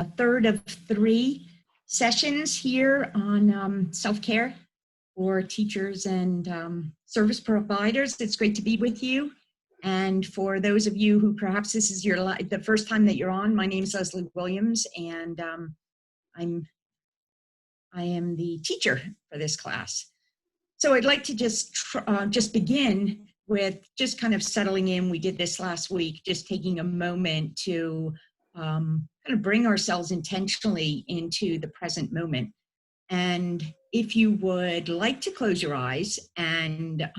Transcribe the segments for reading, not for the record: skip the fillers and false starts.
third of 3 sessions here on self-care for teachers and service providers. It's great to be with you. And for those of you who perhaps this is the first time that you're on, my name is Lesley Williams, and I am the teacher for this class. So I'd like to just begin with just kind of settling in. We did this last week, just taking a moment to kind of bring ourselves intentionally into the present moment. And if you would like to close your eyes and,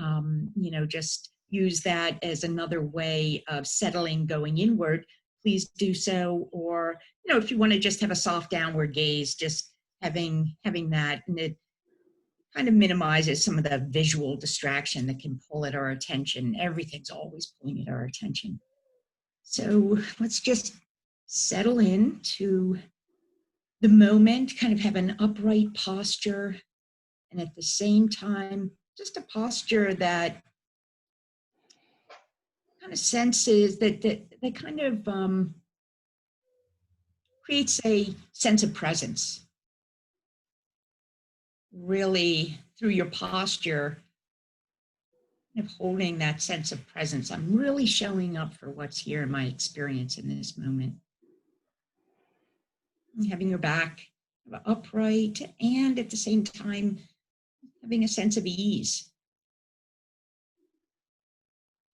just use that as another way of settling, going inward, please do so. Or, if you want to just have a soft downward gaze, just having that, and it kind of minimizes some of the visual distraction that can pull at our attention. Everything's always pulling at our attention. So let's just settle into the moment, kind of have an upright posture, and at the same time, just a posture that kind of senses that kind of creates a sense of presence. Really, through your posture, kind of holding that sense of presence. I'm really showing up for what's here in my experience in this moment. And having your back upright and at the same time, having a sense of ease.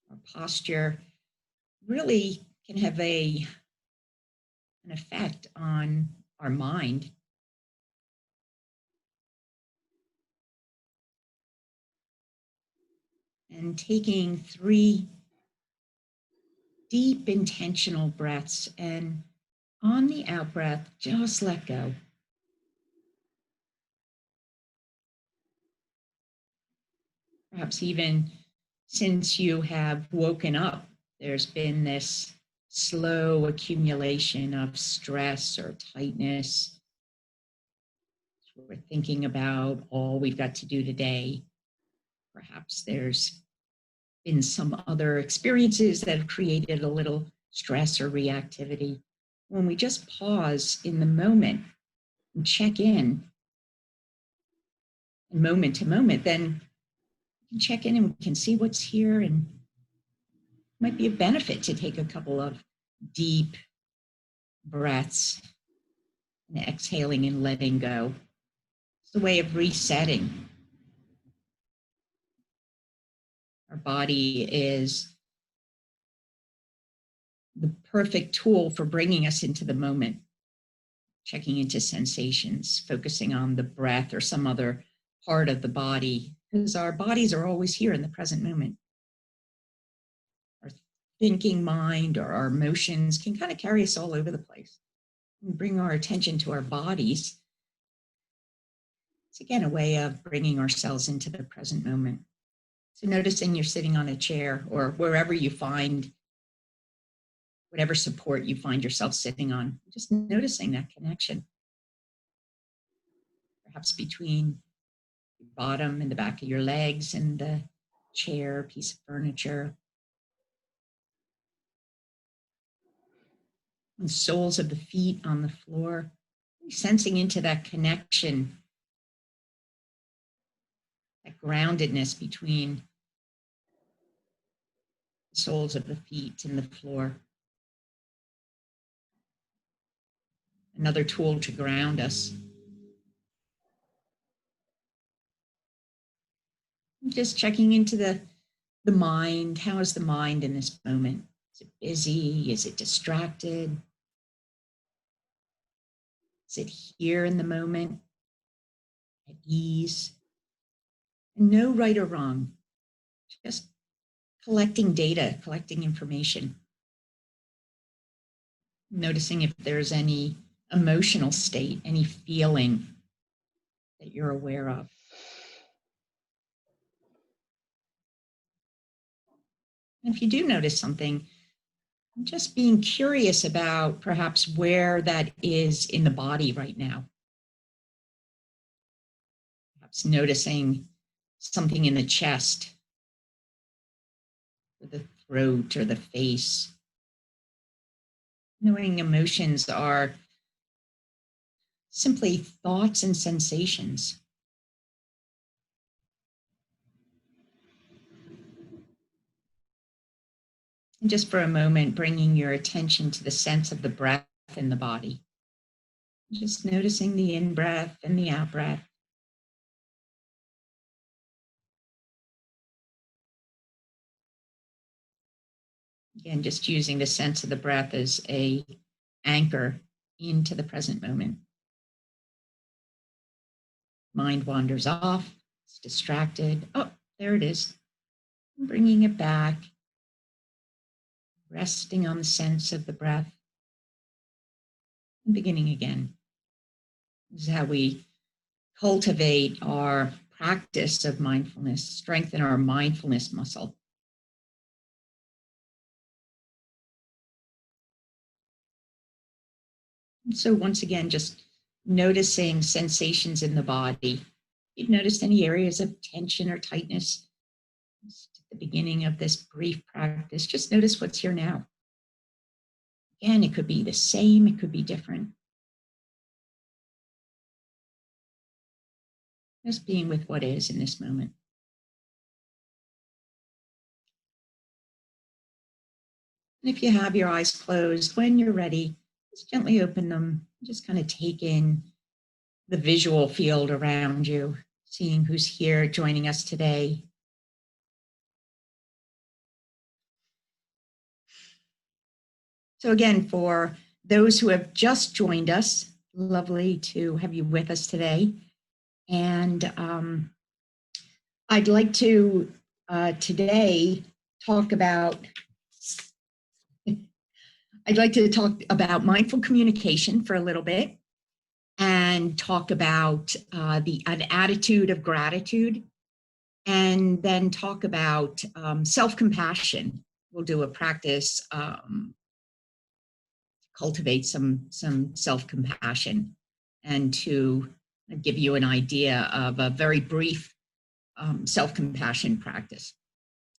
Our posture really can have an effect on our mind. And taking 3 deep intentional breaths, and on the out breath, just let go. Perhaps even since you have woken up, there's been this slow accumulation of stress or tightness. We're thinking about all we've got to do today. Perhaps there's been some other experiences that have created a little stress or reactivity. When we just pause in the moment and check in, and moment to moment, then we can check in and we can see what's here, and it might be a benefit to take a couple of deep breaths and exhaling and letting go. It's a way of resetting. Our body is the perfect tool for bringing us into the moment, checking into sensations, focusing on the breath or some other part of the body, because our bodies are always here in the present moment. Our thinking mind or our emotions can kind of carry us all over the place. And bring our attention to our bodies. It's again a way of bringing ourselves into the present moment. So noticing you're sitting on a chair or wherever you find, whatever support you find yourself sitting on, just noticing that connection. Perhaps between your bottom and the back of your legs and the chair, piece of furniture. And the soles of the feet on the floor, sensing into that connection, that groundedness between the soles of the feet and the floor. Another tool to ground us. Just checking into the mind. How is the mind in this moment? Is it busy? Is it distracted? Is it here in the moment, at ease? And no right or wrong, just collecting data, collecting information. Noticing if there's any emotional state, any feeling that you're aware of. And if you do notice something, just being curious about perhaps where that is in the body right now. Perhaps noticing something in the chest, or the throat, or the face. Knowing emotions are simply thoughts and sensations. And just for a moment, bringing your attention to the sense of the breath in the body. Just noticing the in-breath and the out-breath. Again, just using the sense of the breath as a anchor into the present moment. Mind wanders off, it's distracted. Oh, there it is. Bringing it back, resting on the sense of the breath, and beginning again. This is how we cultivate our practice of mindfulness, strengthen our mindfulness muscle. And so once again, just noticing sensations in the body. If you've noticed any areas of tension or tightness, just at the beginning of this brief practice, just notice what's here now. Again, it could be the same, it could be different. Just being with what is in this moment. And if you have your eyes closed, when you're ready, just gently open them. Just kind of take in the visual field around you, seeing who's here joining us today. So again, for those who have just joined us, lovely to have you with us today. And I'd like to today talk about mindful communication for a little bit, and talk about an attitude of gratitude, and then talk about self-compassion. We'll do a practice cultivate some self-compassion, and to give you an idea of a very brief self-compassion practice.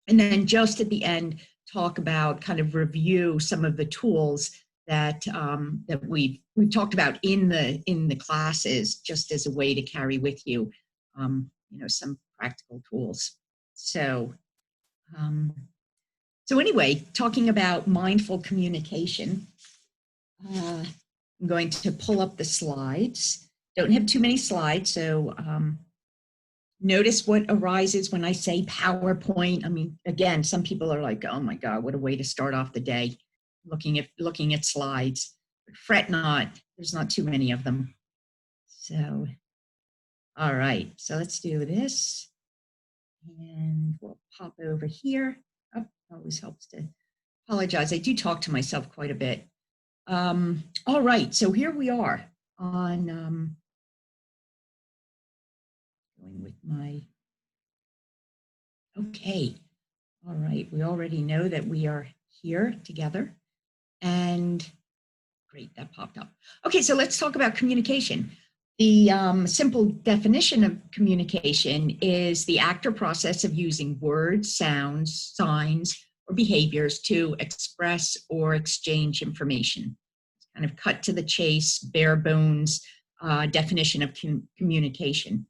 And then just at the end, talk about, kind of review some of the tools that that we've talked about in the classes, just as a way to carry with you, some practical tools. So anyway, talking about mindful communication, I'm going to pull up the slides. Don't have too many slides, so notice what arises when I say PowerPoint. I mean, again, some people are like, oh my God, what a way to start off the day, looking at slides. But fret not, there's not too many of them. So, all right, so let's do this. And we'll pop over here. Oh, always helps to apologize. I do talk to myself quite a bit. All right, so here we are on going with my, okay. All right, we already know that we are here together, and great, that popped up. Okay, so let's talk about communication. The simple definition of communication is the act or process of using words, sounds, signs, or behaviors to express or exchange information. It's kind of cut to the chase, bare bones definition of communication.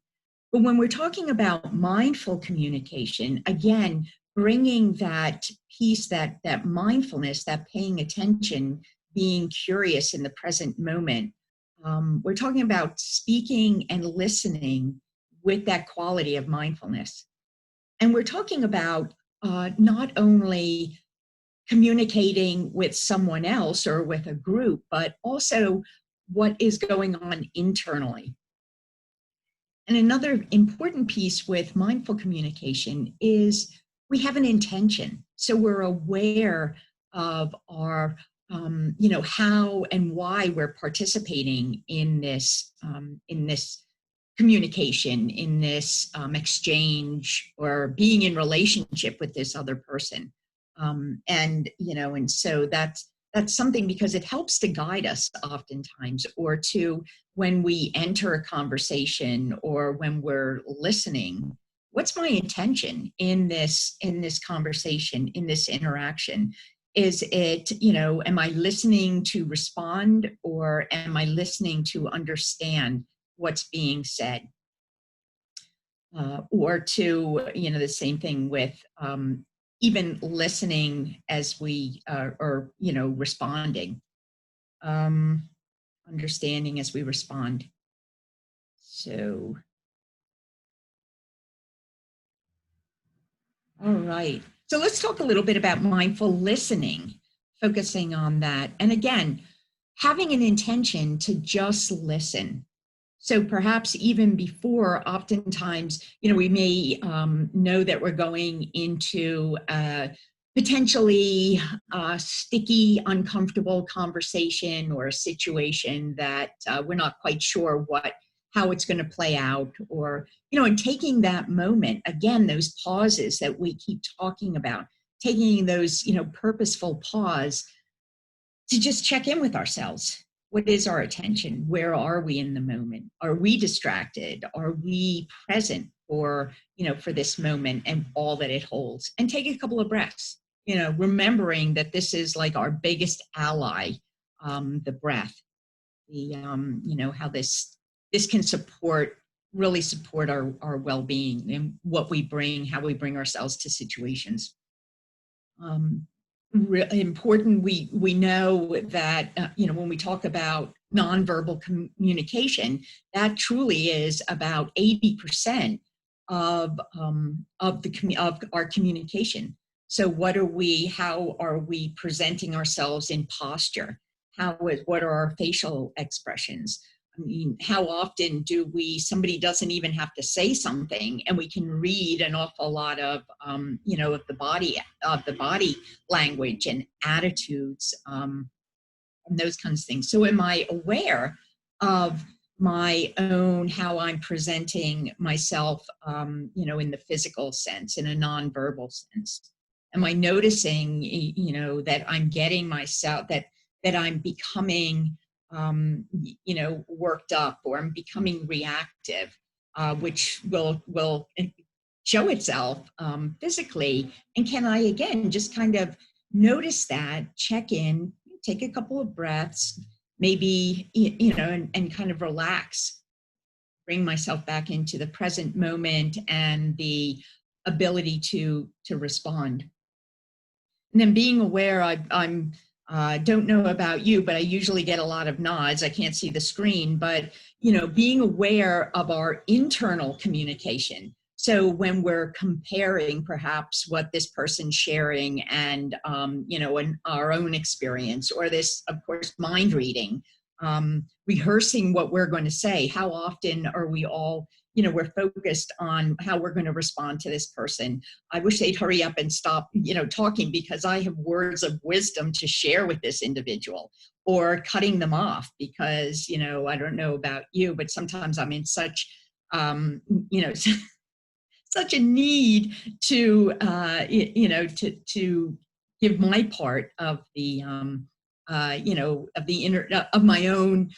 But when we're talking about mindful communication, again, bringing that piece, that mindfulness, that paying attention, being curious in the present moment, we're talking about speaking and listening with that quality of mindfulness. And we're talking about not only communicating with someone else or with a group, but also what is going on internally. And another important piece with mindful communication is we have an intention. So we're aware of our, how and why we're participating in this communication, in this exchange, or being in relationship with this other person. And so that's something, because it helps to guide us oftentimes, or to, when we enter a conversation or when we're listening, what's my intention in this conversation, in this interaction? Is it, am I listening to respond, or am I listening to understand what's being said? Or to, the same thing with even listening as we, or, responding, um, understanding as we respond. So, all right. So let's talk a little bit about mindful listening, focusing on that. And again, having an intention to just listen. So perhaps even before, oftentimes, we may know that we're going into potentially sticky, uncomfortable conversation or a situation that we're not quite sure how it's going to play out, or, and taking that moment, again, those pauses that we keep talking about, taking those, purposeful pause to just check in with ourselves. What is our attention? Where are we in the moment? Are we distracted? Are we present for this moment and all that it holds? And take a couple of breaths, remembering that this is like our biggest ally, the breath, how this can really support our well-being and how we bring ourselves to situations. Important, we know that when we talk about nonverbal communication, that truly is about 80% of our communication. So how are we presenting ourselves in posture? What are our facial expressions? I mean, how often somebody doesn't even have to say something, and we can read an awful lot of the body language and attitudes, and those kinds of things. So am I aware of my own, how I'm presenting myself, in the physical sense, in a nonverbal sense? Am I noticing, that I'm getting myself, that I'm becoming, worked up, or I'm becoming reactive, which will show itself physically? And can I, again, just kind of notice that, check in, take a couple of breaths, maybe, and kind of relax, bring myself back into the present moment and the ability to respond. And then being aware, I'm don't know about you, but I usually get a lot of nods. I can't see the screen, but being aware of our internal communication. So when we're comparing perhaps what this person's sharing and and our own experience, or this, of course, mind reading, rehearsing what we're going to say. How often are we all, we're focused on how we're going to respond to this person? I wish they'd hurry up and stop, talking, because I have words of wisdom to share with this individual, or cutting them off because, I don't know about you, but sometimes I'm in such, such a need to, to give my part of the, of my own,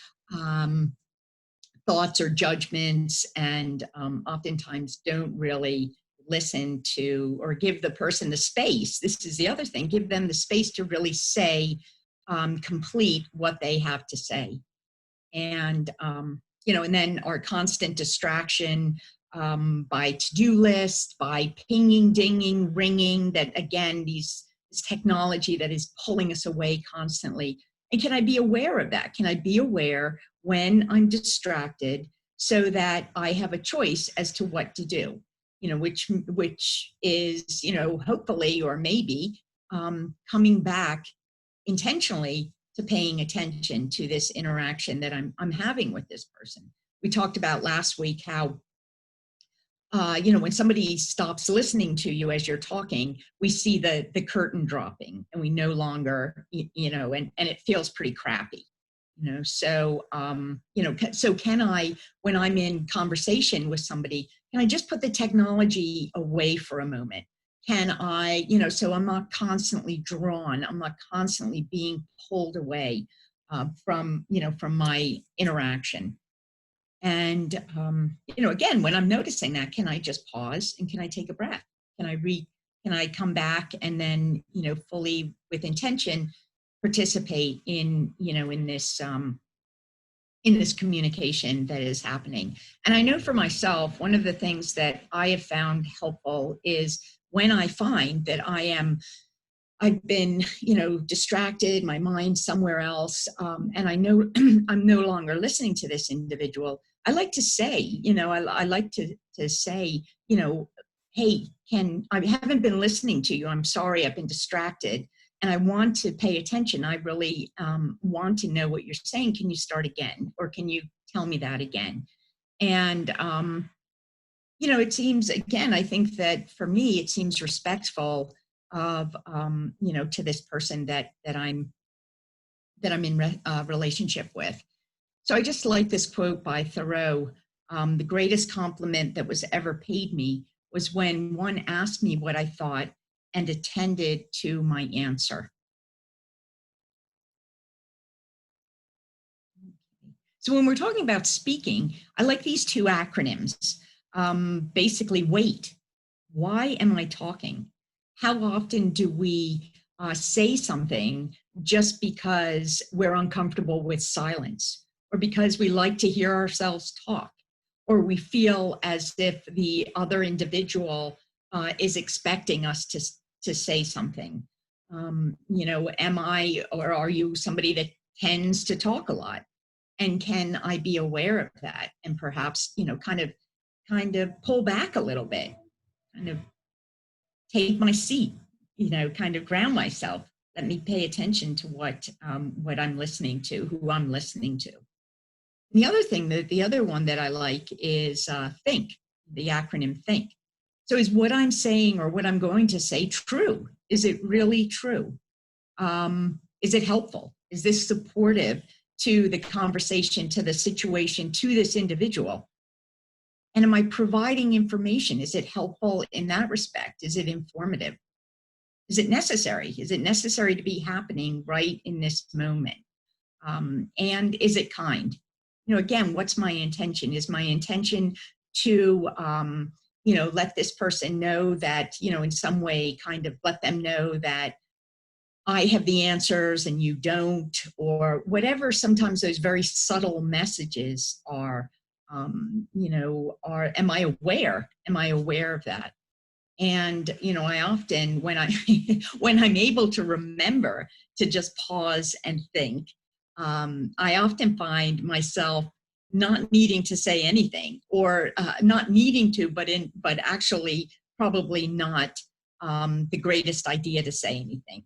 thoughts or judgments, and oftentimes don't really listen to, or give the person the space. This is the other thing, give them the space to really say, complete what they have to say. And, and then our constant distraction, by to-do list, by pinging, dinging, ringing, that again, this technology that is pulling us away constantly. And can I be aware of that? Can I be aware when I'm distracted, so that I have a choice as to what to do? Which is, hopefully, or maybe, coming back intentionally to paying attention to this interaction that I'm having with this person. We talked about last week how, when somebody stops listening to you as you're talking, we see the curtain dropping, and we no longer, and it feels pretty crappy. So, so can I, when I'm in conversation with somebody, can I just put the technology away for a moment? Can I, so I'm not constantly drawn, I'm not constantly being pulled away from my interaction. And, again, when I'm noticing that, can I just pause and can I take a breath? Can I come back and then, fully with intention, participate in, in this communication that is happening. And I know for myself, one of the things that I have found helpful is when I find that I've been, distracted, my mind somewhere else, and I know I'm no longer listening to this individual. I like to say, I like to say, hey, I haven't been listening to you. I'm sorry, I've been distracted, and I want to pay attention. I really want to know what you're saying. Can you start again, or can you tell me that again? And it seems, again, I think that for me, it seems respectful of, to this person that I'm in relationship with. So I just like this quote by Thoreau. The greatest compliment that was ever paid me was when one asked me what I thought and attended to my answer. So when we're talking about speaking, I like these two acronyms. Basically, WAIT. Why am I talking? How often do we say something just because we're uncomfortable with silence, or because we like to hear ourselves talk, or we feel as if the other individual is expecting us to say something? Am I, or are you somebody that tends to talk a lot? And can I be aware of that and perhaps, kind of pull back a little bit, kind of take my seat, kind of ground myself. Let me pay attention to what I'm listening to, who I'm listening to. The other thing, the other one that I like is think, the acronym THINK. So is what I'm saying or what I'm going to say true? Is it really true? Is it helpful? Is this supportive to the conversation, to the situation, to this individual? And am I providing information? Is it helpful in that respect? Is it informative? Is it necessary? Is it necessary to be happening right in this moment? And is it kind? Again, what's my intention? Is my intention to, let this person know that, in some way, kind of let them know that I have the answers and you don't, or whatever sometimes those very subtle messages are, am I aware? Am I aware of that? And, I often, when when I'm able to remember to just pause and think, I often find myself not needing to say anything, or not needing to, but actually probably not the greatest idea to say anything.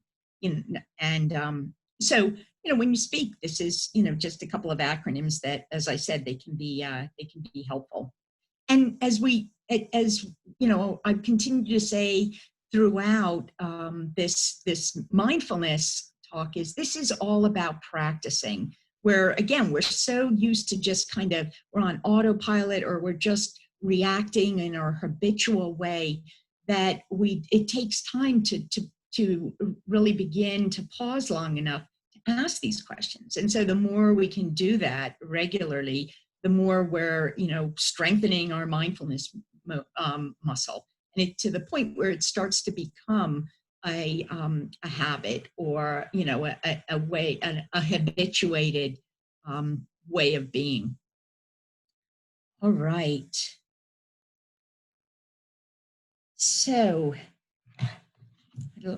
And so, when you speak, this is, just a couple of acronyms that, as I said, they can be helpful. And as I continue to say throughout this mindfulness talk, this is all about practicing. Where again, we're so used to just we're on autopilot, or we're just reacting in our habitual way, that it takes time to really begin to pause long enough to ask these questions. And so the more we can do that regularly, the more we're, strengthening our mindfulness muscle, and to the point where it starts to become a habit, or a way, a habituated way of being. All right. So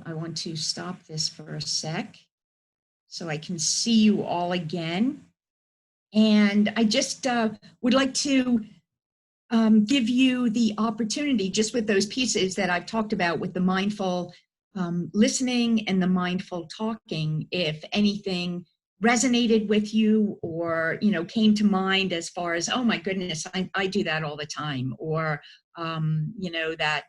I want to stop this for a sec so I can see you all again. And I just would like to give you the opportunity, just with those pieces that I've talked about, with the mindful listening and the mindful talking, if anything resonated with you, or came to mind as far as, oh my goodness, I do that all the time, or that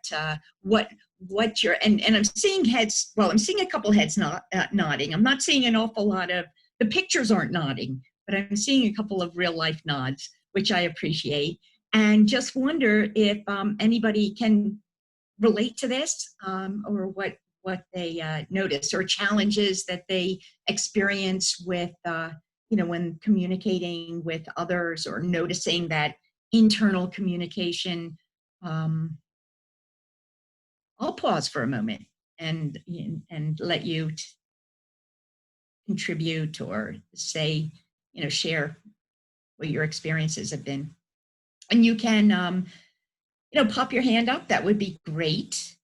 what you're, and I'm seeing heads. Well, I'm seeing a couple heads nodding. I'm not seeing an awful lot of, the pictures aren't nodding, but I'm seeing a couple of real life nods, which I appreciate. And just wonder if anybody can relate to this, or what they notice, or challenges that they experience with, when communicating with others, or noticing that internal communication. I'll pause for a moment and let you contribute or say, share what your experiences have been. And you can, pop your hand up. That would be great.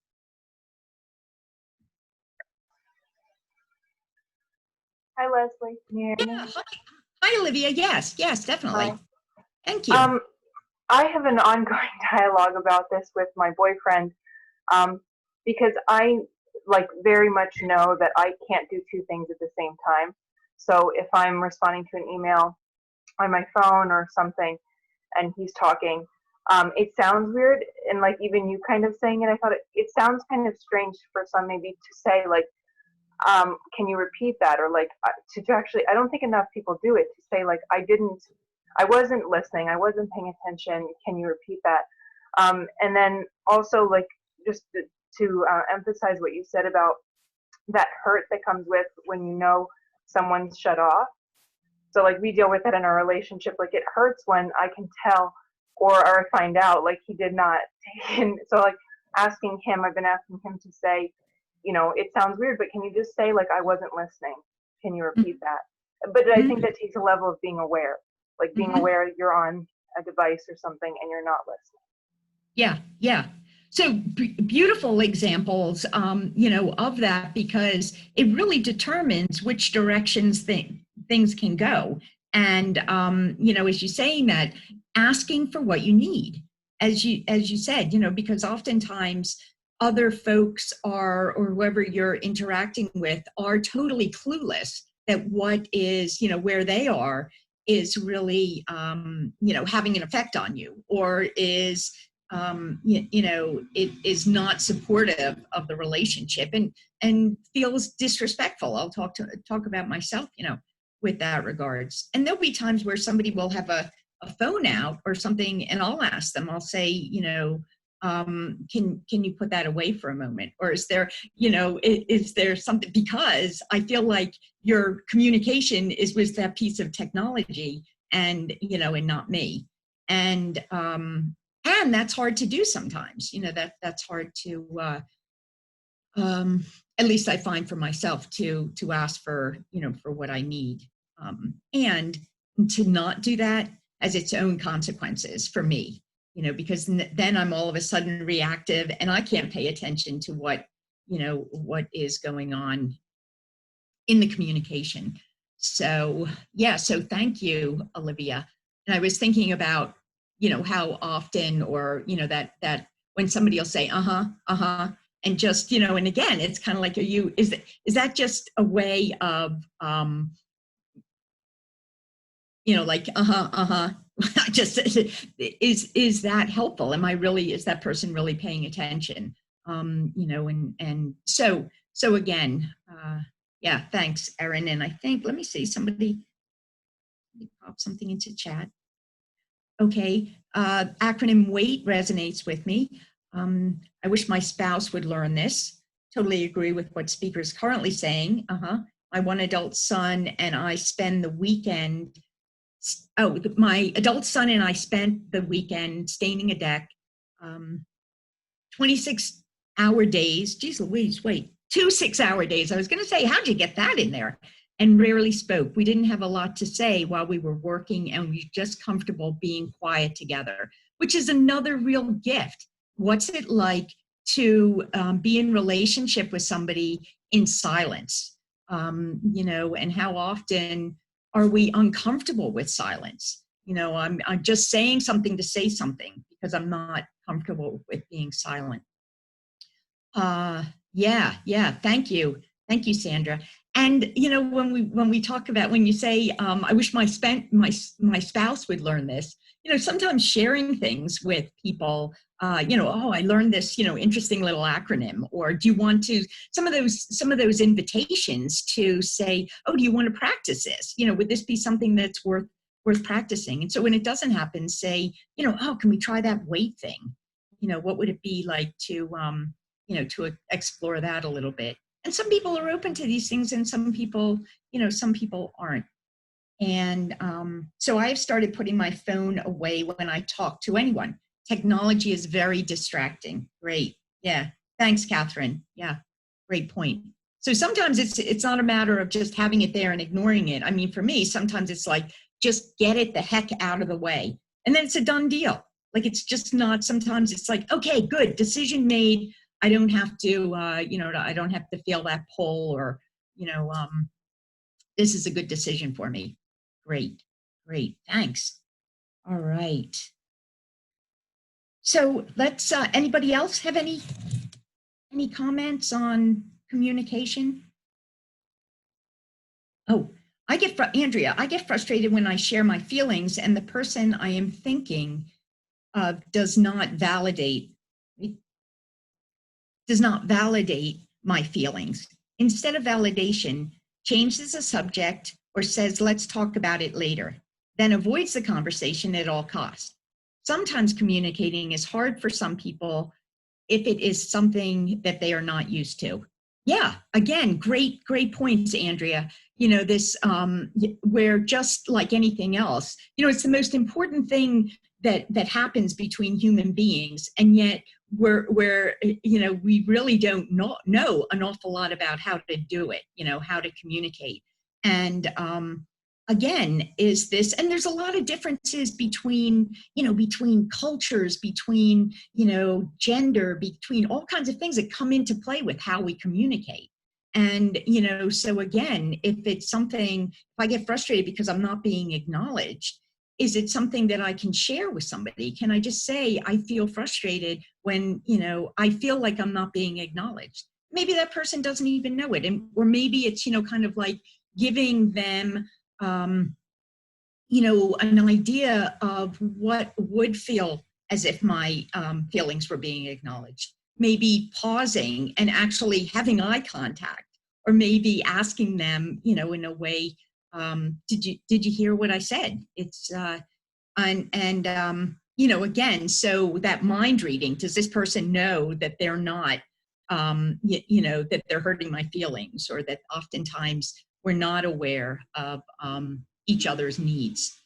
Hi, Lesley. Can you hear me? Yeah, hi, Olivia. Yes, definitely. Hi. Thank you. I have an ongoing dialogue about this with my boyfriend because I very much know that I can't do two things at the same time. So if I'm responding to an email on my phone or something and he's talking, it sounds weird. And even you kind of saying it, I thought it sounds kind of strange for some maybe to say can you repeat that? Or to actually, I don't think enough people do it, to say I wasn't listening, I wasn't paying attention, can you repeat that? And then also just to emphasize what you said about that hurt that comes with when you know someone's shut off. So we deal with it in our relationship. It hurts when I can tell or I find out he did not take in. So asking him, I've been asking him to say, it sounds weird, but can you just say I wasn't listening? Can you repeat that? But I think that takes a level of being aware, being aware you're on a device or something and you're not listening. Yeah. So beautiful examples, of that, because it really determines which directions things can go. And, as you're saying that, asking for what you need, as you said, because oftentimes other folks or whoever you're interacting with are totally clueless that what is, where they are is really, having an effect on you, or is, it is not supportive of the relationship and feels disrespectful. I'll talk about myself, with that regards. And there'll be times where somebody will have a phone out or something, and I'll ask them, I'll say, can you put that away for a moment? Or is there, is there something, because I feel like your communication is with that piece of technology and, and not me. And that's hard to do sometimes, that's hard to, at least I find for myself to ask for, for what I need. And to not do that has its own consequences for me, because then I'm all of a sudden reactive and I can't pay attention to what is going on in the communication. So, so thank you, Olivia. And I was thinking about, how often, or, that when somebody will say, and just, and again, it's kind of like, is that just a way of, just, is that helpful? Is that person really paying attention? And so again, thanks, Erin. And I think, let me see, somebody pop something into chat. Okay, acronym WAIT resonates with me. I wish my spouse would learn this. Totally agree with what speaker is currently saying. My one adult son and I spend the weekend. My adult son and I spent the weekend staining a deck. 26-hour days. Geez Louise, wait. 2 6-hour days. I was going to say, how'd you get that in there? And rarely spoke. We didn't have a lot to say while we were working, and we were just comfortable being quiet together, which is another real gift. What's it like to be in relationship with somebody in silence? And how often are we uncomfortable with silence? I'm just saying something to say something because I'm not comfortable with being silent. Thank you, Sandra. And when we talk about, when you say, I wish my spouse would learn this, sometimes sharing things with people, I learned this, interesting little acronym. Or do you want to, some of those invitations to say, oh, do you want to practice this? Would this be something that's worth practicing? And so when it doesn't happen, say, oh, can we try that weight thing? What would it be like to to explore that a little bit? And some people are open to these things, and some people aren't. And so I've started putting my phone away when I talk to anyone. Technology is very distracting. Great. Yeah. Thanks, Catherine. Yeah. Great point. So sometimes it's not a matter of just having it there and ignoring it. I mean, for me, sometimes it's like, just get it the heck out of the way. And then it's a done deal. Like, it's just not, sometimes it's like, okay, good, decision made. I don't have to, I don't have to feel that pull, or, this is a good decision for me. Great, great, thanks. All right. So let's, anybody else have any comments on communication? Oh, Andrea, I get frustrated when I share my feelings and the person I am thinking of does not validate my feelings. Instead of validation, changes the subject or says, let's talk about it later, then avoids the conversation at all costs. Sometimes communicating is hard for some people if it is something that they are not used to. Yeah, again, great points, Andrea. This, where just like anything else, it's the most important thing that happens between human beings. And yet we really don't know an awful lot about how to do it, how to communicate. And again, is this, and there's a lot of differences between cultures, between, gender, between all kinds of things that come into play with how we communicate. And, so again, if it's something, if I get frustrated because I'm not being acknowledged, is it something that I can share with somebody? Can I just say, I feel frustrated when, I feel like I'm not being acknowledged? Maybe that person doesn't even know it. Or maybe it's, kind of like giving them, an idea of what would feel as if my feelings were being acknowledged. Maybe pausing and actually having eye contact, or maybe asking them, in a way, did you hear what I said? It's again, so that mind reading, does this person know that they're not, that they're hurting my feelings, or that oftentimes we're not aware of each other's needs.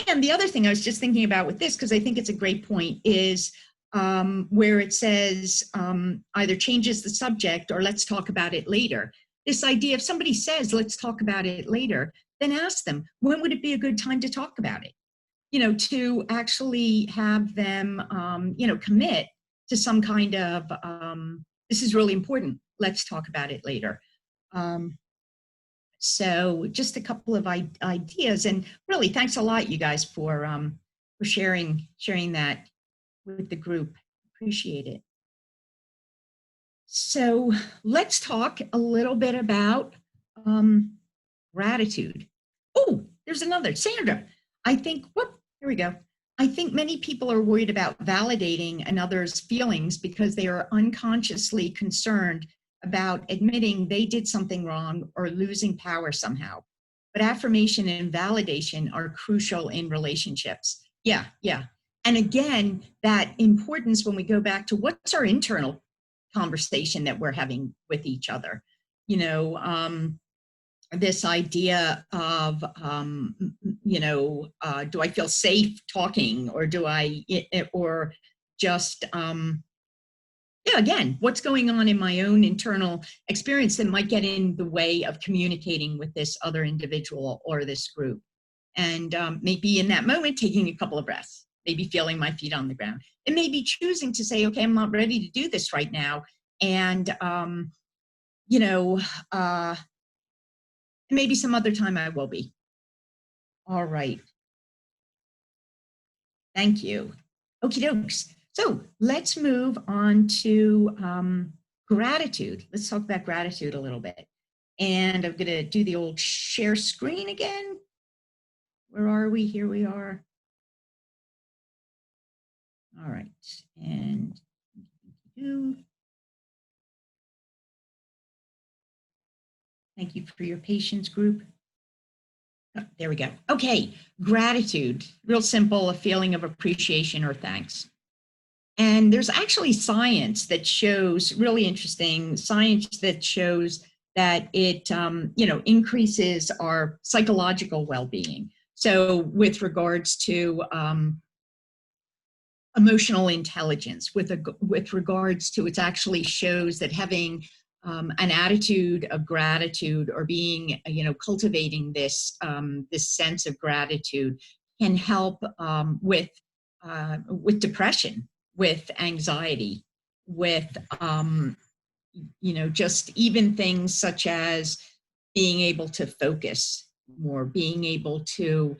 And the other thing I was just thinking about with this, because I think it's a great point, is where it says either changes the subject or let's talk about it later. This idea, if somebody says, let's talk about it later, then ask them, when would it be a good time to talk about it? To actually have them, commit to some kind of, this is really important, let's talk about it later. So just a couple of ideas, and really thanks a lot, you guys, for sharing that with the group. Appreciate it. So let's talk a little bit about gratitude. Oh, there's another, Sandra. I think, here we go. I think many people are worried about validating another's feelings because they are unconsciously concerned about admitting they did something wrong or losing power somehow. But affirmation and validation are crucial in relationships. Yeah. And again, that importance when we go back to what's our internal conversation that we're having with each other. This idea of, do I feel safe talking, or do I, or just, again, what's going on in my own internal experience that might get in the way of communicating with this other individual or this group. And maybe in that moment, taking a couple of breaths, maybe feeling my feet on the ground, and maybe choosing to say, okay, I'm not ready to do this right now. And, maybe some other time I will be. All right. Thank you. Okie dokes. So let's move on to gratitude. Let's talk about gratitude a little bit. And I'm going to do the old share screen again. Where are we? Here we are. All right. And thank you for your patience, group. Oh, there we go. Okay, gratitude, real simple, a feeling of appreciation or thanks. And there's actually science that shows, really interesting science that shows that it, increases our psychological well-being. So with regards to emotional intelligence with regards to, it actually shows that having an attitude of gratitude, or being, cultivating this sense of gratitude, can help with depression, with anxiety, with just even things such as being able to focus more, being able to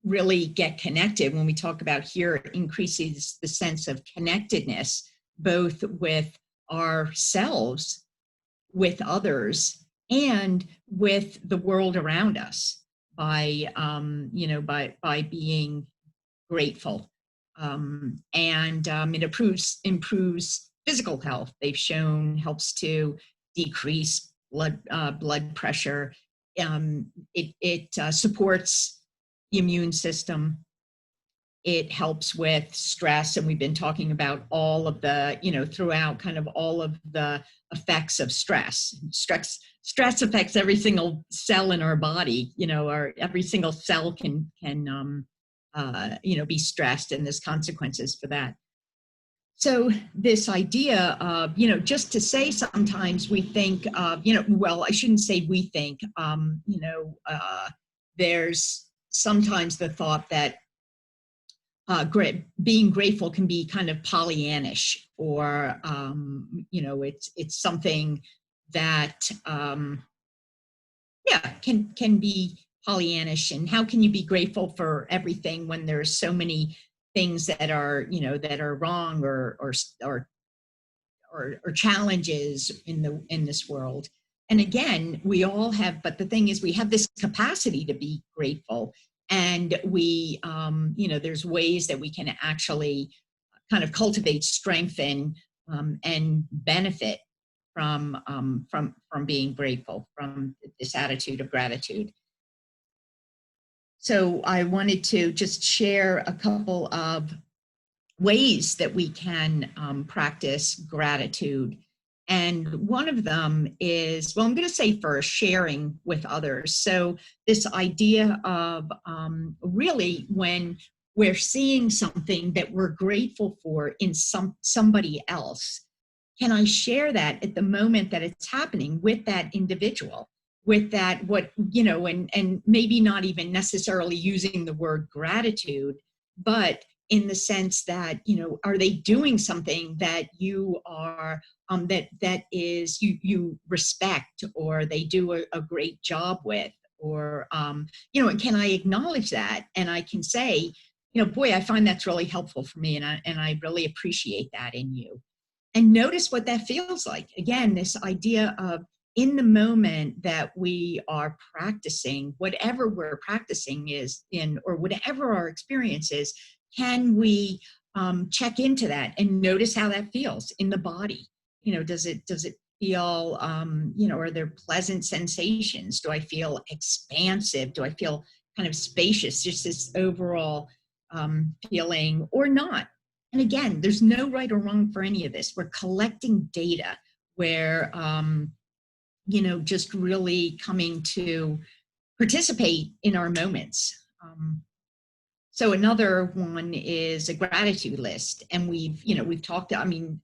really get connected. When we talk about here, it increases the sense of connectedness, both with ourselves, with others, and with the world around us, by by being grateful. And it improves physical health. They've shown helps to decrease blood pressure. It supports the immune system. It helps with stress, and we've been talking about all of the, throughout, kind of all of the effects of stress. Stress affects every single cell in our body. Every single cell can be stressed, and there's consequences for that. So this idea of, just to say, sometimes we think of, well, I shouldn't say we think, there's sometimes the thought that being grateful can be kind of Pollyannish, or, it's something that, can be Pollyannish. And how can you be grateful for everything when there's so many things that are, that are wrong, or challenges in this world? And again, we all have, but the thing is, we have this capacity to be grateful, and we, there's ways that we can actually kind of cultivate, strengthen, and benefit from being grateful, from this attitude of gratitude. So I wanted to just share a couple of ways that we can practice gratitude. And one of them is, well, I'm going to say first, sharing with others. So this idea of really, when we're seeing something that we're grateful for in somebody else, can I share that at the moment that it's happening with that individual? With that, and maybe not even necessarily using the word gratitude, but in the sense that, are they doing something that you are, that is, you respect, or they do a great job with, or, and can I acknowledge that? And I can say, boy, I find that's really helpful for me, and I really appreciate that in you. And notice what that feels like. Again, this idea of, in the moment that we are practicing, whatever we're practicing is in, or whatever our experience is, can we check into that and notice how that feels in the body? Does it feel, are there pleasant sensations? Do I feel expansive? Do I feel kind of spacious? Just this overall feeling, or not? And again, there's no right or wrong for any of this. We're collecting data where, just really coming to participate in our moments. So another one is a gratitude list. And we've talked, I'm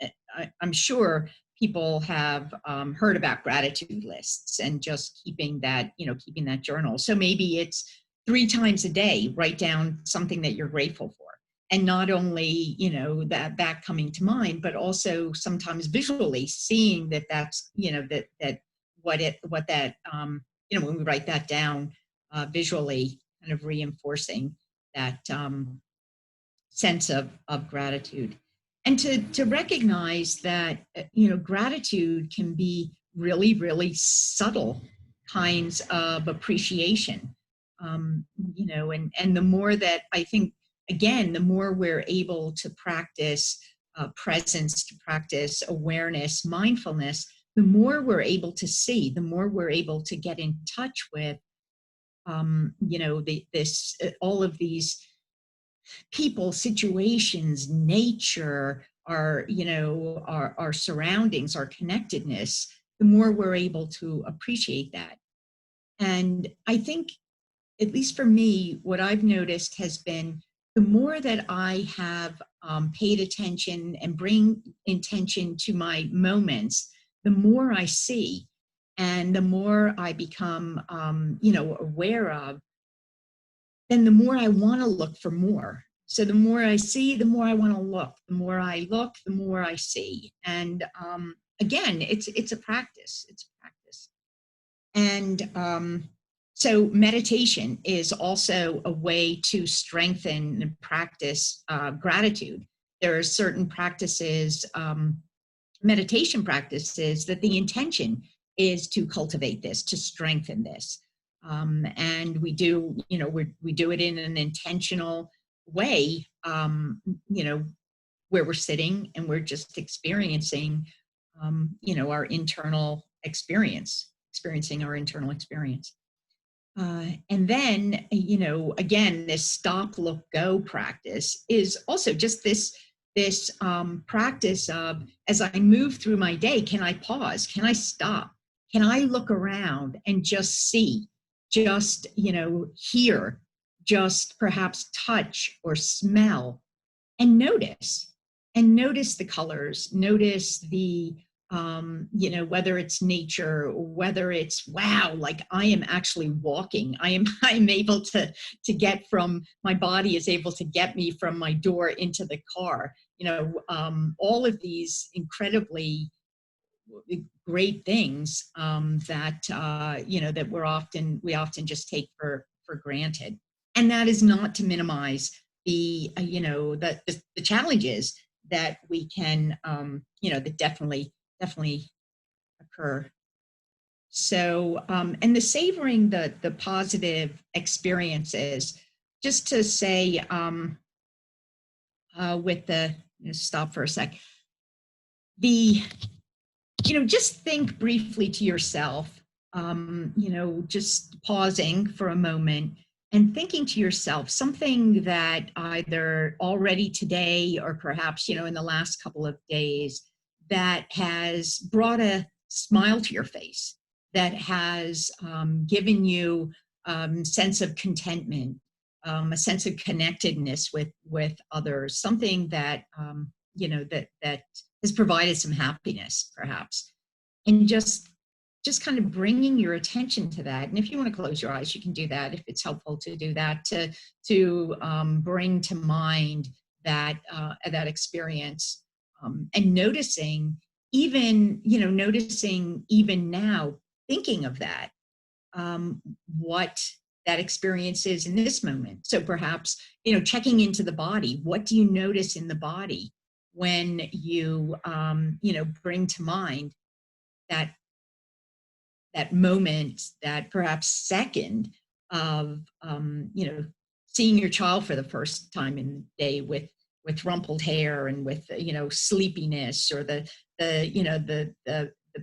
sure people have heard about gratitude lists, and just keeping that journal. So maybe it's 3 times a day, write down something that you're grateful for. And not only, that coming to mind, but also sometimes visually seeing that's, when we write that down visually, kind of reinforcing that sense of gratitude. And to recognize that, gratitude can be really, really subtle kinds of appreciation. And the more that, I think, again, the more we're able to practice presence, to practice awareness, mindfulness, the more we're able to see, the more we're able to get in touch with, all of these people, situations, nature, our surroundings, our connectedness, the more we're able to appreciate that. And I think, at least for me, what I've noticed has been the more that I have paid attention and bring intention to my moments, the more I see and the more I become, aware of, then the more I want to look for more. So the more I see, the more I want to look. The more I look, the more I see. And again, it's a practice. It's a practice. And so meditation is also a way to strengthen and practice gratitude. There are certain practices, meditation practices, that the intention is to cultivate this, to strengthen this. And we do, we do it in an intentional way, where we're sitting and we're just experiencing, our internal experience, experiencing our internal experience. And then, again, this stop, look, go practice is also just this practice of, as I move through my day, can I pause? Can I stop? Can I look around and just see, just, hear, just perhaps touch or smell, and notice the colors, notice the, whether it's nature, or whether it's, wow, like I am actually walking. I'm able to get from, my body is able to get me from my door into the car. All of these incredibly great things that that we often just take for granted. And that is not to minimize the the challenges that we can that definitely occur. So and the savoring the positive experiences, just to say, with the, stop for a sec, the, just think briefly to yourself, just pausing for a moment and thinking to yourself something that either already today or perhaps, in the last couple of days, that has brought a smile to your face, that has given you sense of contentment, a sense of connectedness with others, something that, that has provided some happiness, perhaps. And just kind of bringing your attention to that. And if you want to close your eyes, you can do that if it's helpful to do that, to bring to mind that that experience, and noticing, noticing even now, thinking of that, what that experience is in this moment. So perhaps, checking into the body. What do you notice in the body when you, bring to mind that moment, that perhaps second of, seeing your child for the first time in the day with rumpled hair and with, sleepiness, or the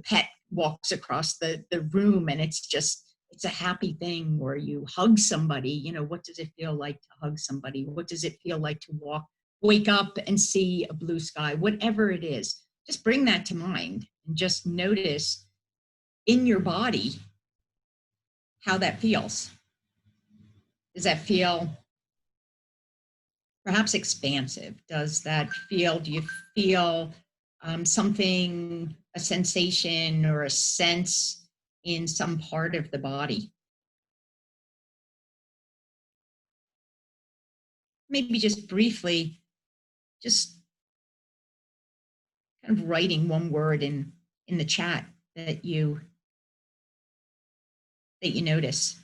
pet walks across the room and it's a happy thing, or you hug somebody. What does it feel like to hug somebody? What does it feel like to wake up and see a blue sky? Whatever it is, just bring that to mind and just notice in your body how that feels. Does that feel perhaps expansive? Does that feel, do you feel something, a sensation or a sense in some part of the body? Maybe just briefly, just kind of writing one word in the chat that you notice.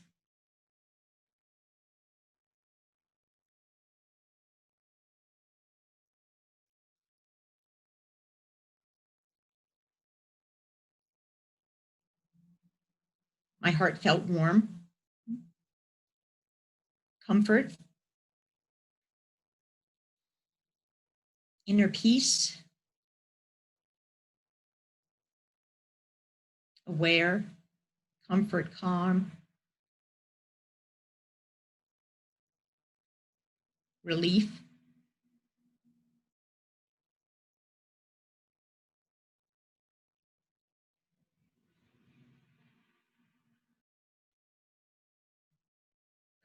My heart felt warm, comfort, inner peace, aware, comfort, calm, relief.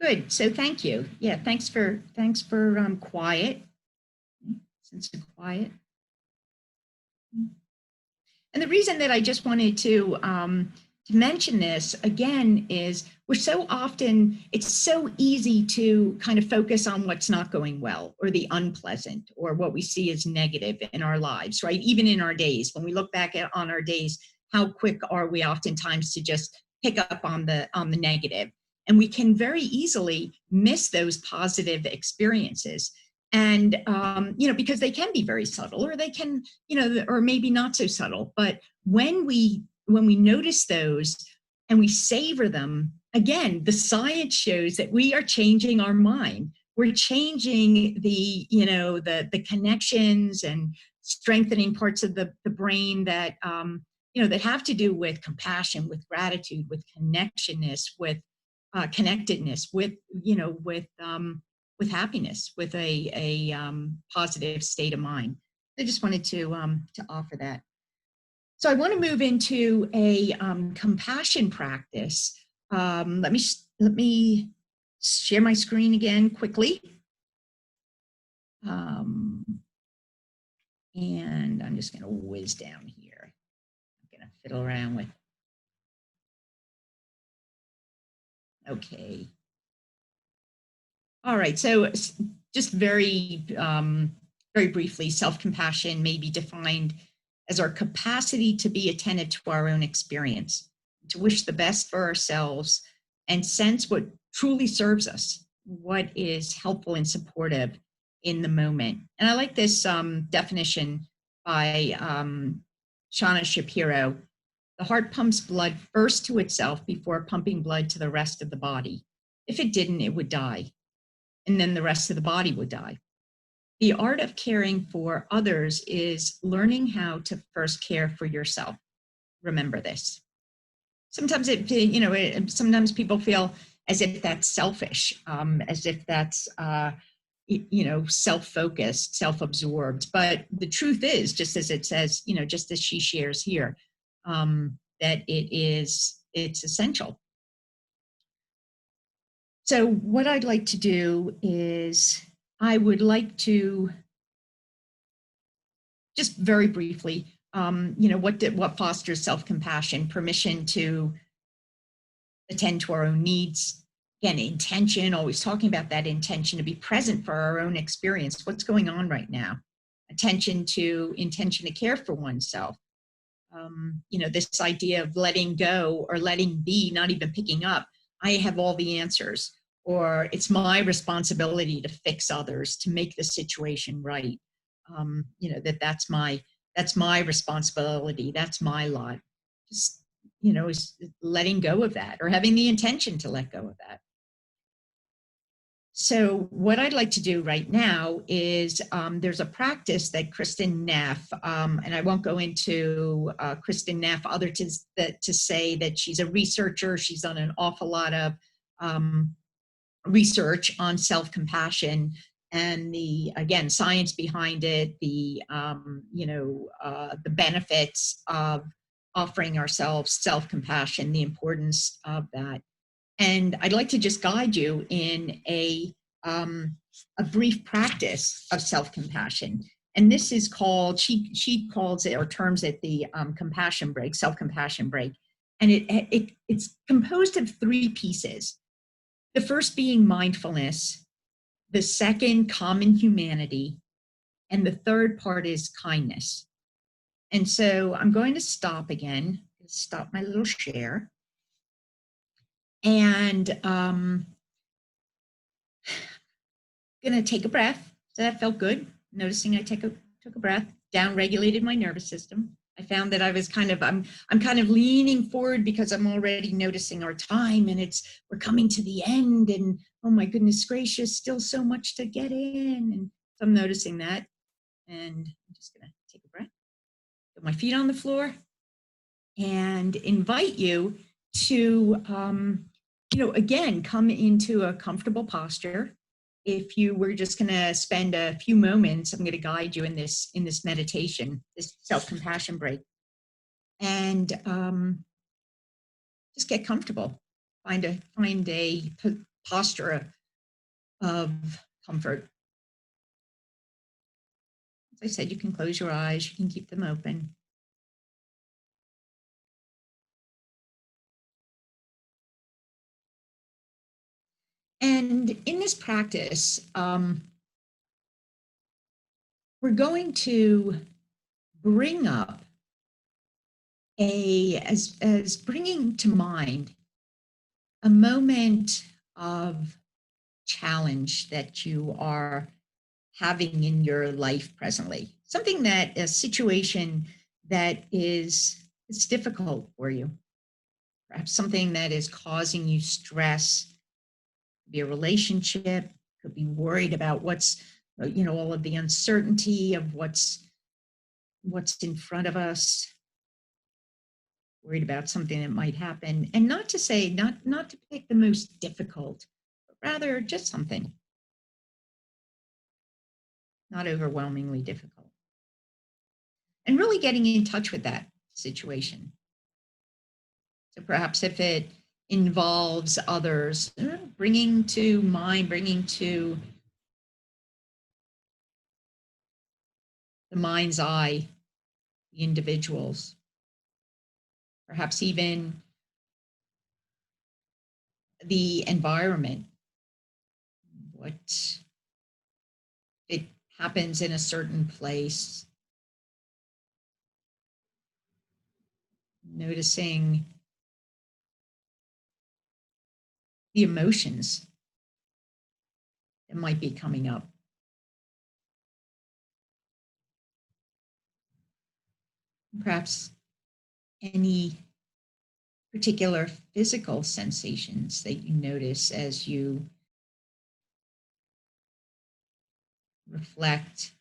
Good. So thank you. Yeah, thanks for quiet. Sense of quiet. And the reason that I just wanted to mention this again is we're so often, it's so easy to kind of focus on what's not going well or the unpleasant or what we see as negative in our lives, right? Even in our days, when we look back on our days, how quick are we oftentimes to just pick up on the negative? And we can very easily miss those positive experiences. And, because they can be very subtle, or they can, or maybe not so subtle. But when we notice those and we savor them, again, the science shows that we are changing our mind. We're changing the connections and strengthening parts of the brain that, that have to do with compassion, with gratitude, with connectionness, with connectedness, with happiness, with a positive state of mind. I just wanted to offer that. So I want to move into a compassion practice. Let me share my screen again quickly. And I'm just going to whiz down here. I'm going to fiddle around with. Okay. All right. So just very briefly, self-compassion may be defined as our capacity to be attentive to our own experience, to wish the best for ourselves, and sense what truly serves us, what is helpful and supportive in the moment. And I like this definition by Shauna Shapiro. The heart pumps blood first to itself before pumping blood to the rest of the body. If it didn't, it would die, and then the rest of the body would die. The art of caring for others is learning how to first care for yourself. Remember this. Sometimes sometimes people feel as if that's selfish, as if that's self-focused, self-absorbed. But the truth is, just as it says, just as she shares here, that it's essential. So what I'd like to do is I would like to just very briefly, what fosters self-compassion, permission to attend to our own needs. Again, intention, always talking about that intention to be present for our own experience. What's going on right now? Intention to care for oneself. This idea of letting go or letting be, not even picking up. I have all the answers, or it's my responsibility to fix others, to make the situation right. That's my responsibility. That's my lot. Just, is letting go of that, or having the intention to let go of that. So what I'd like to do right now is there's a practice that Kristen Neff, and I won't go into Kristen Neff other to say that she's a researcher. She's done an awful lot of research on self-compassion and the, again, science behind it, the benefits of offering ourselves self-compassion, the importance of that. And I'd like to just guide you in a brief practice of self-compassion. And this is called, she calls it or terms it the compassion break, self-compassion break. And it's composed of 3 pieces. The first being mindfulness, the second common humanity, and the third part is kindness. And so I'm going to stop again, stop my little share. And gonna take a breath. So that felt good. Noticing I took a breath, down regulated my nervous system. I found that I was I'm kind of leaning forward because I'm already noticing our time, and we're coming to the end, and oh my goodness gracious, still so much to get in. And so I'm noticing that, and I'm just gonna take a breath, put my feet on the floor, and invite you to again, come into a comfortable posture. If you were just going to spend a few moments, I'm going to guide you in this meditation, this self-compassion break, and just get comfortable. Find a posture of comfort. As I said, you can close your eyes, you can keep them open. And in this practice, we're going to bring up as bringing to mind a moment of challenge that you are having in your life presently, a situation that it's difficult for you, perhaps something that is causing you stress, could be a relationship, could be worried about all of the uncertainty of what's in front of us, worried about something that might happen. And not to pick the most difficult, but rather just something not overwhelmingly difficult. And really getting in touch with that situation. So perhaps if it involves others, bringing to the mind's eye, the individuals, perhaps even the environment, what it happens in a certain place, noticing the emotions that might be coming up. Perhaps any particular physical sensations that you notice as you reflect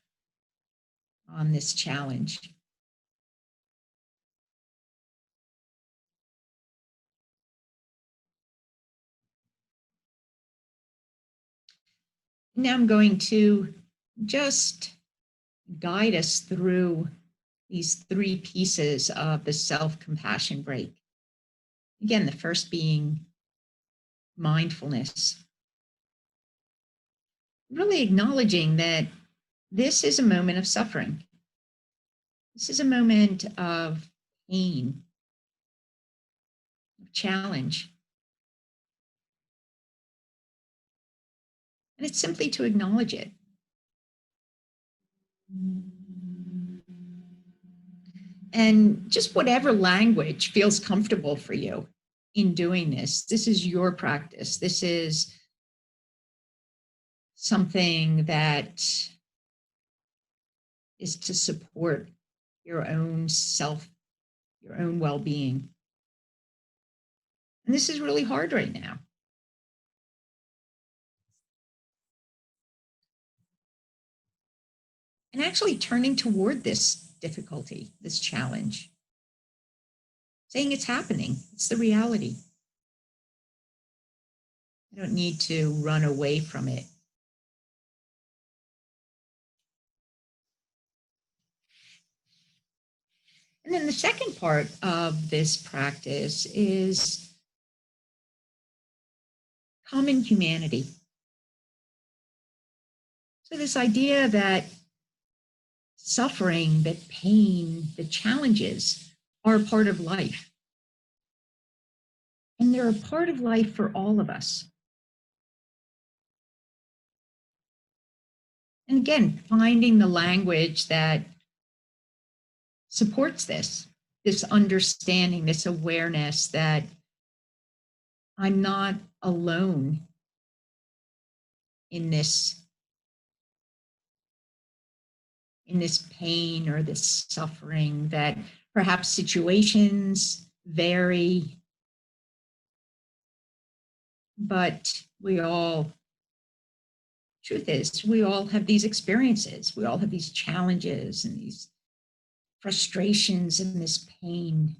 on this challenge. Now I'm going to just guide us through these three pieces of the self-compassion break. Again, the first being mindfulness. Really acknowledging that this is a moment of suffering. This is a moment of pain, of challenge. And it's simply to acknowledge it. And just whatever language feels comfortable for you in doing this. This is your practice. This is something that is to support your own self, your own well-being. And this is really hard right now. And actually turning toward this difficulty, this challenge, saying it's happening, it's the reality. I don't need to run away from it. And then the second part of this practice is common humanity. So this idea that suffering, that pain, the challenges are a part of life. And they're a part of life for all of us. And again, finding the language that supports this understanding, this awareness that I'm not alone in this pain or this suffering, that perhaps situations vary, but truth is, we all have these experiences. We all have these challenges and these frustrations and this pain.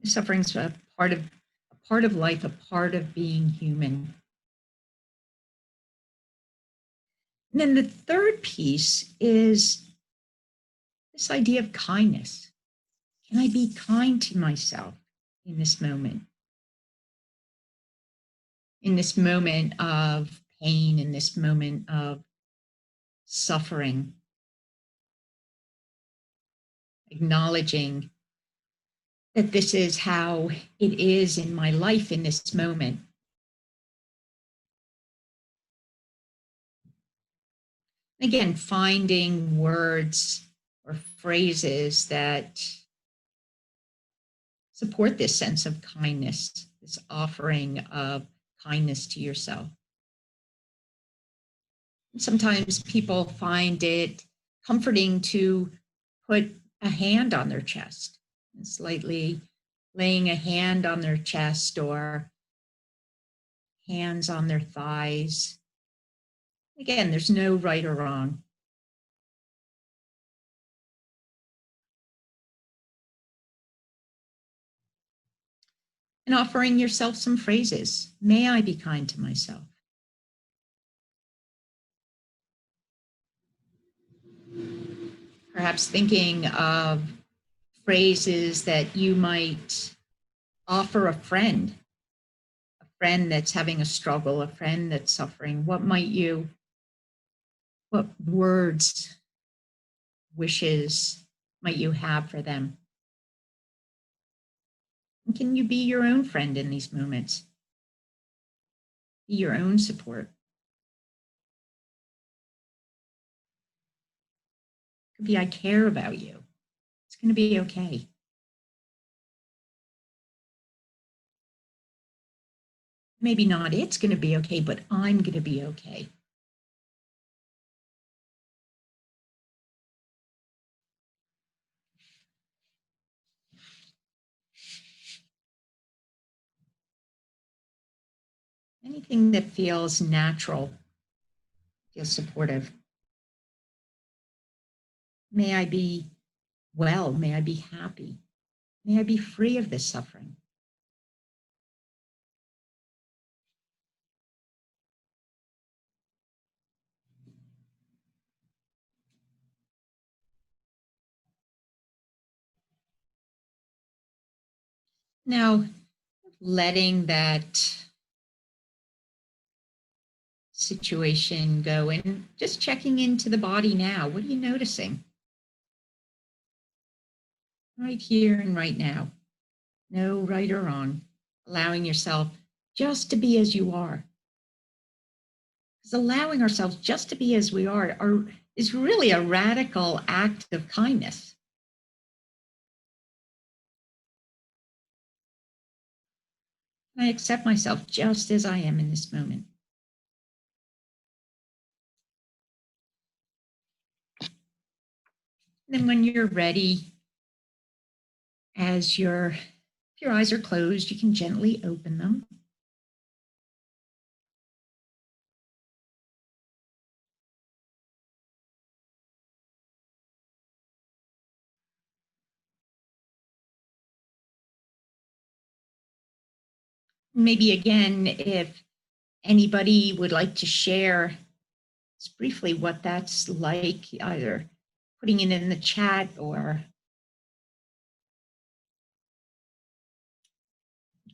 Suffering's a part of life, a part of being human. And then the third piece is this idea of kindness. Can I be kind to myself in this moment? In this moment of pain, in this moment of suffering, acknowledging that this is how it is in my life in this moment. Again, finding words or phrases that support this sense of kindness, this offering of kindness to yourself. Sometimes people find it comforting to put a hand on their chest, and slightly laying a hand on their chest or hands on their thighs. Again, there's no right or wrong. And offering yourself some phrases. May I be kind to myself? Perhaps thinking of phrases that you might offer a friend that's having a struggle, a friend that's suffering. What words, wishes might you have for them? And can you be your own friend in these moments? Be your own support. It could be, I care about you. It's going to be okay. Maybe not it's going to be okay, but I'm going to be okay. Anything that feels natural, feels supportive. May I be well. May I be happy. May I be free of this suffering. Now, letting that situation go and just checking into the body now. What are you noticing? Right here and right now. No right or wrong. Allowing yourself just to be as you are. Because allowing ourselves just to be as we is really a radical act of kindness. I accept myself just as I am in this moment. And then when you're ready, if your eyes are closed, you can gently open them. Maybe again, if anybody would like to share just briefly what that's like, either putting it in the chat or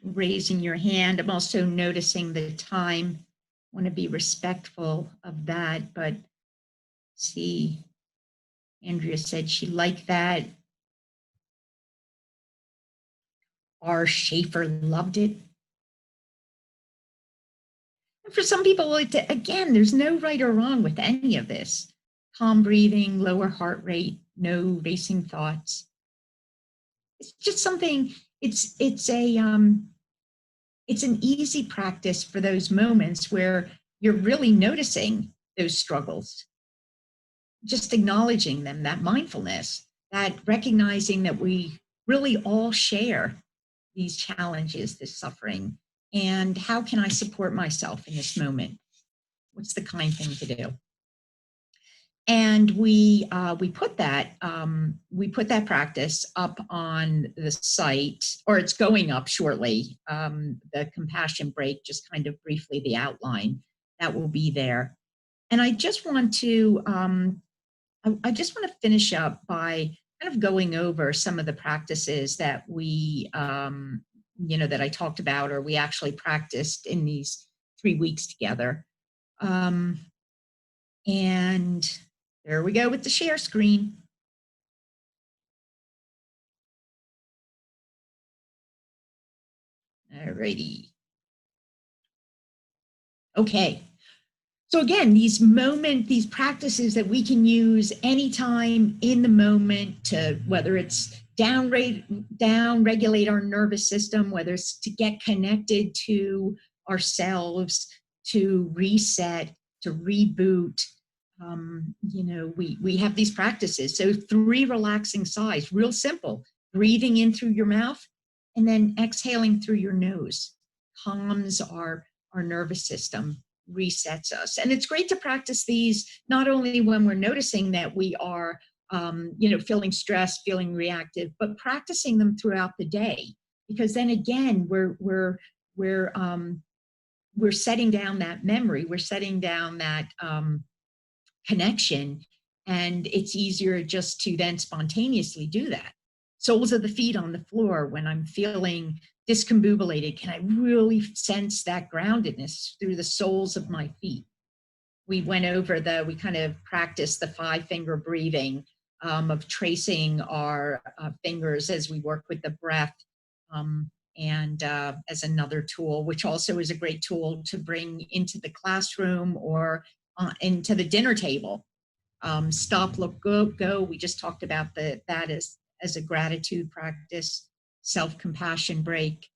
raising your hand. I'm also noticing the time. I want to be respectful of that, but see, Andrea said she liked that. R. Schaefer loved it. And for some people, again, there's no right or wrong with any of this. Calm breathing, lower heart rate, no racing thoughts. It's just something, it's an easy practice for those moments where you're really noticing those struggles, just acknowledging them, that mindfulness, that recognizing that we really all share these challenges, this suffering, and how can I support myself in this moment? What's the kind thing to do? And we put that practice up on the site, or it's going up shortly. The compassion break, just kind of briefly the outline that will be there. And I just want to finish up by kind of going over some of the practices that we, that I talked about, or we actually practiced in these 3 weeks together. And there we go with the share screen. All righty. Okay. So again, these practices that we can use anytime in the moment to, whether it's down regulate our nervous system, whether it's to get connected to ourselves, to reset, to reboot. We have these practices. So 3 relaxing sighs, real simple. Breathing in through your mouth and then exhaling through your nose calms our nervous system, resets us. And it's great to practice these not only when we're noticing that we are feeling stressed, feeling reactive, but practicing them throughout the day, because then again we're setting down that memory, we're setting down that connection, and it's easier just to then spontaneously do that. Soles of the feet on the floor, when I'm feeling discombobulated, can I really sense that groundedness through the soles of my feet? We kind of practiced the 5-finger breathing, of tracing our fingers as we work with the breath, and as another tool, which also is a great tool to bring into the classroom or into the dinner table. Stop, look, go. We just talked about that as a gratitude practice. Self-compassion break,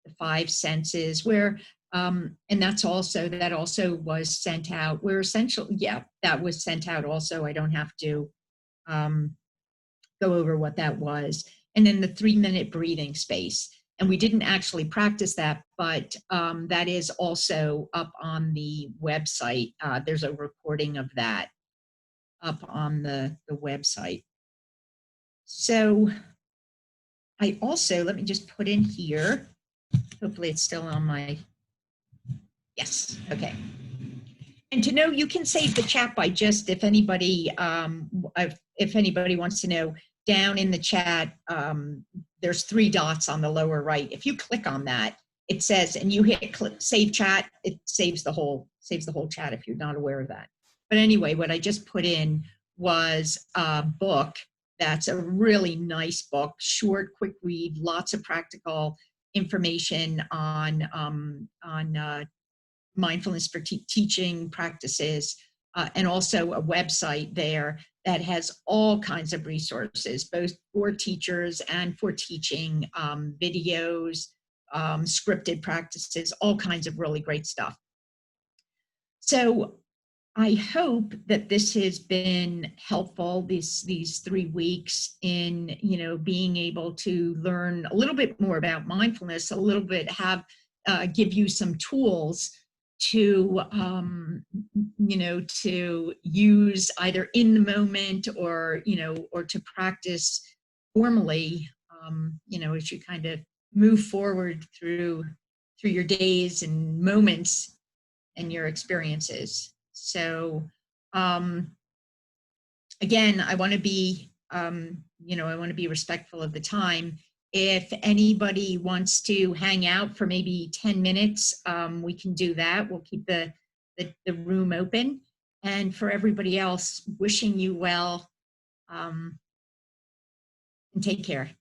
the 5 senses, where and that also was sent out. That was sent out also. I don't have to go over what that was. And then the 3-minute breathing space. And we didn't actually practice that, but that is also up on the website. There's a recording of that up on the website. So I also, let me just put in here, hopefully it's still on my, yes, okay. And to know, you can save the chat by just, if anybody wants to know, down in the chat, there's 3 dots on the lower right. If you click on that, it says, and you hit save chat, it saves the whole chat if you're not aware of that. But anyway, what I just put in was a book that's a really nice book, short, quick read, lots of practical information on mindfulness for teaching practices, and also a website there that has all kinds of resources, both for teachers and for teaching, videos, scripted practices, all kinds of really great stuff. So I hope that this has been helpful, these 3 weeks, in being able to learn a little bit more about mindfulness, a little bit give you some tools to to use either in the moment or to practice formally, as you kind of move forward through your days and moments and your experiences. So again, I want to be respectful of the time. If anybody wants to hang out for maybe 10 minutes, we can do that. We'll keep the room open. And for everybody else, wishing you well, and take care.